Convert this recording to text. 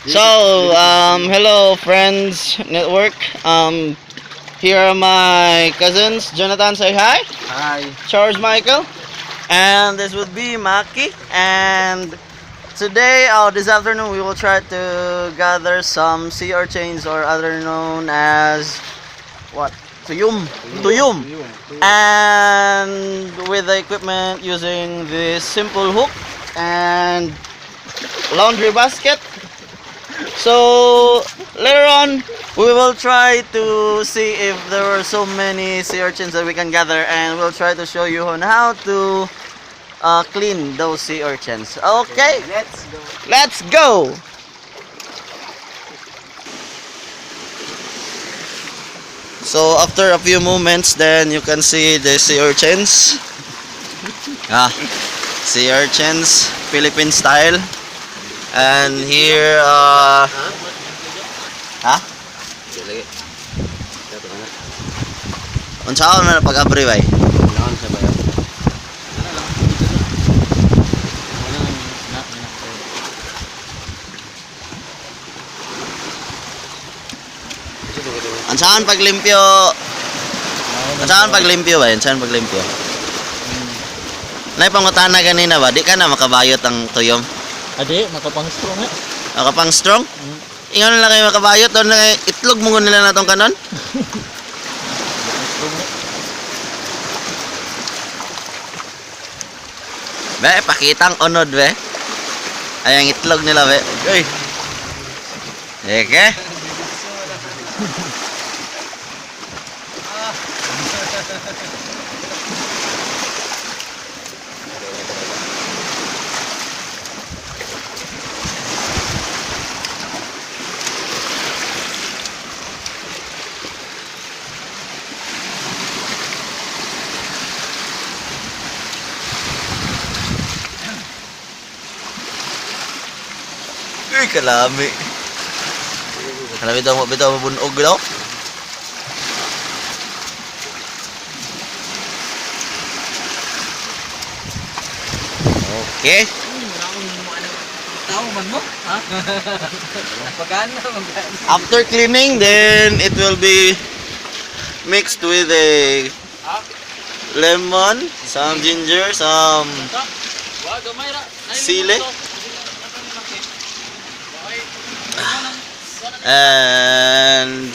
So, hello friends network. Here are my cousins. Jonathan, say hi. Hi. Charles Michael. And this would be Maki. And today, this afternoon, we will try to gather some sea urchins, or other known as what? Tuyum. Tuyum. And with the equipment using this simple hook and laundry basket. So later on, we will try to see if there are so many sea urchins that we can gather, and we'll try to show you on how to clean those sea urchins. Okay, Let's go. let's go. So after a few moments, then you can see the sea urchins. Sea urchins, Philippine style. And here, unsaon man pag-abri bay? Naon sa bayan? Unsaon paglimpyo? Unsaon paglimpyo ba? Unsaon paglimpyo? Nay pangutana ganina ba? Di ka na makabayot ang tuyom? Ade, makapang-strong eh. Nakapang strong? Ingon na lang kayo makabayot doon na itlog mo nila na tong kanon? Be, pakitang unod be. Ay ang itlog nila be. Uy. Eke. Uy, kalami. Kalami daw mabunog daw. Okay. After cleaning, then it will be mixed with a lemon, some ginger, some sili, and